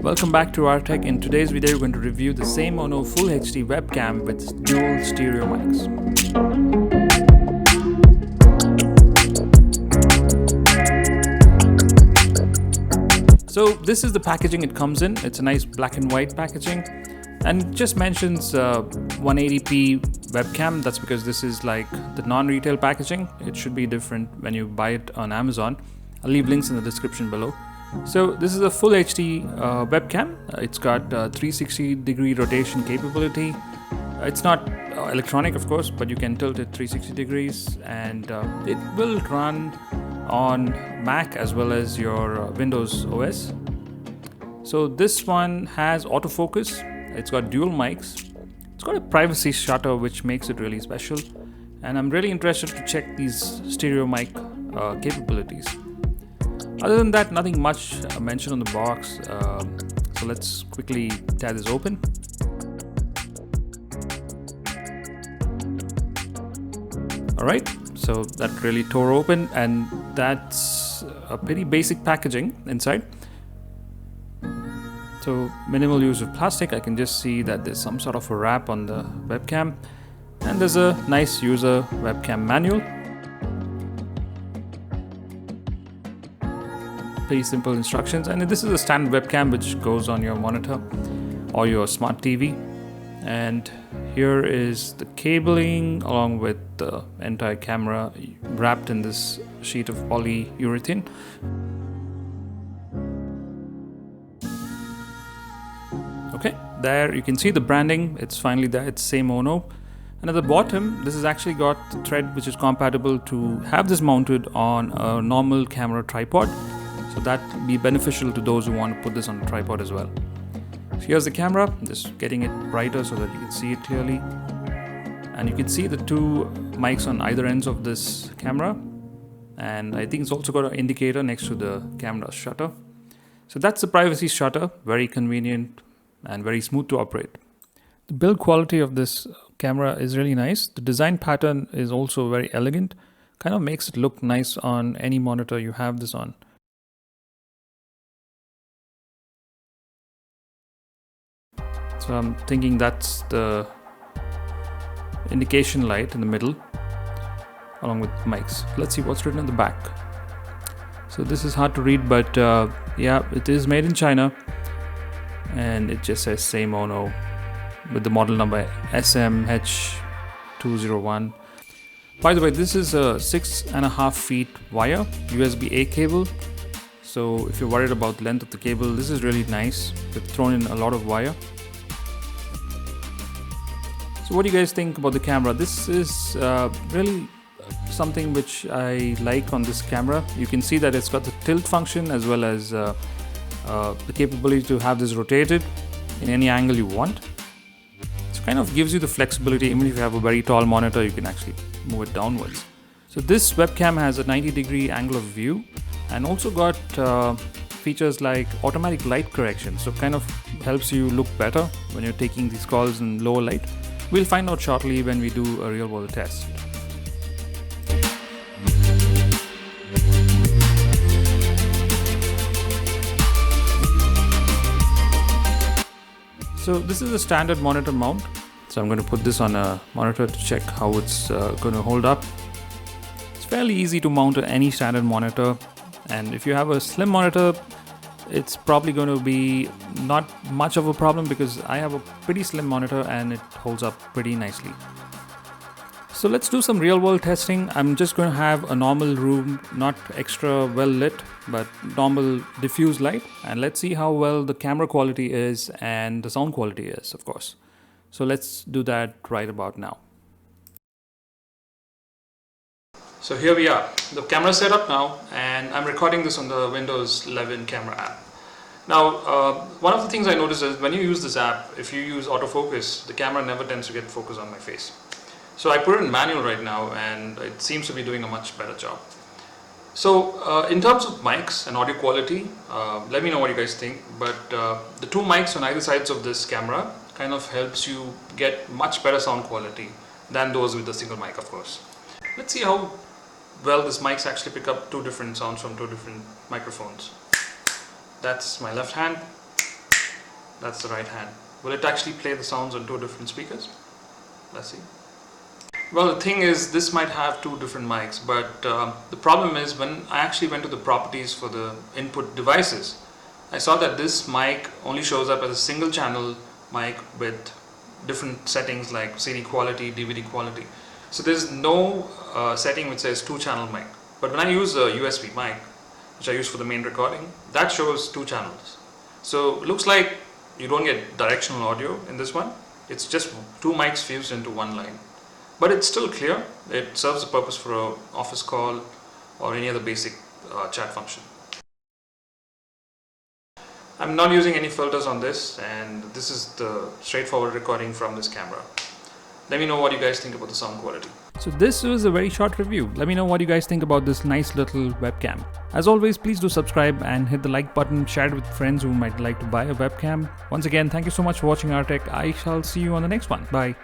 Welcome back to rTech. In today's video, we're going to review the Samomo Full HD webcam with dual stereo mics. So this is the packaging it comes in. It's a nice black and white packaging, and it just mentions 180p webcam. That's because this is like the non-retail packaging. It should be different when you buy it on Amazon. I'll leave links in the description below. So this is a full HD webcam. It's got 360-degree rotation capability. It's not electronic, of course, but you can tilt it 360 degrees, and it will run on Mac as well as your Windows OS. So this one has autofocus. It's got dual mics. It's got a privacy shutter, which makes it really special. And I'm really interested to check these stereo mic capabilities. Other than that, nothing much mentioned on the box. So let's quickly tear this open. Alright, so that really tore open, and that's a pretty basic packaging inside. So minimal use of plastic. I can just see that there's some sort of a wrap on the webcam, and there's a nice user webcam manual. Pretty simple instructions, and this is a standard webcam which goes on your monitor or your smart TV. And here is the cabling along with the entire camera wrapped in this sheet of polyurethane. Okay, there you can see the branding. It's finally there. It's Samomo. And at the bottom, this has actually got the thread which is compatible to have this mounted on a normal camera tripod. So that will be beneficial to those who want to put this on a tripod as well. So here's the camera, just getting it brighter so that you can see it clearly. And you can see the two mics on either ends of this camera. And I think it's also got an indicator next to the camera shutter. So that's the privacy shutter, very convenient and very smooth to operate. The build quality of this camera is really nice. The design pattern is also very elegant, kind of makes it look nice on any monitor you have this on. So I'm thinking that's the indication light in the middle along with mics. Let's see what's written on the back. So this is hard to read, but yeah, it is made in China, and it just says Samomo with the model number SMH201. By the way, this is a 6.5 feet wire USB-A cable. So if you're worried about the length of the cable, this is really nice. They've thrown in a lot of wire. So what do you guys think about the camera? This is really something which I like on this camera. You can see that it's got the tilt function as well as the capability to have this rotated in any angle you want. So kind of gives you the flexibility. Even if you have a very tall monitor, you can actually move it downwards. So this webcam has a 90-degree angle of view, and also got features like automatic light correction. So kind of helps you look better when you're taking these calls in lower light. We'll find out shortly when we do a real-world test. So this is a standard monitor mount. So I'm going to put this on a monitor to check how it's going to hold up. It's fairly easy to mount any standard monitor, and if you have a slim monitor, it's probably going to be not much of a problem because I have a pretty slim monitor and it holds up pretty nicely. So let's do some real world testing. I'm just going to have a normal room, not extra well lit, but normal diffuse light. And let's see how well the camera quality is and the sound quality is, of course. So let's do that right about now. So here we are. The camera is set up now, and I'm recording this on the Windows 11 camera app. Now, one of the things I noticed is when you use this app, if you use autofocus, the camera never tends to get focus on my face. So I put it in manual right now, and it seems to be doing a much better job. So in terms of mics and audio quality, let me know what you guys think. But the two mics on either sides of this camera kind of helps you get much better sound quality than those with the single mic, of course. Let's see how well this mics actually pick up two different sounds from two different microphones. That's my left hand. That's the right hand. Will it actually play the sounds on two different speakers? Let's see. Well, the thing is, this might have two different mics, but the problem is when I actually went to the properties for the input devices, I saw that this mic only shows up as a single channel mic with different settings like CD quality, DVD quality. So there's no setting which says two channel mic. But when I use a USB mic, which I use for the main recording, that shows two channels. So it looks like you don't get directional audio in this one. It's just two mics fused into one line. But it's still clear. It serves the purpose for an office call or any other basic chat function. I'm not using any filters on this, and this is the straightforward recording from this camera. Let me know what you guys think about the sound quality. So this was a very short review. Let me know what you guys think about this nice little webcam. As always, please do subscribe and hit the like button, share it with friends who might like to buy a webcam. Once again, thank you so much for watching rTech. I shall see you on the next one. Bye.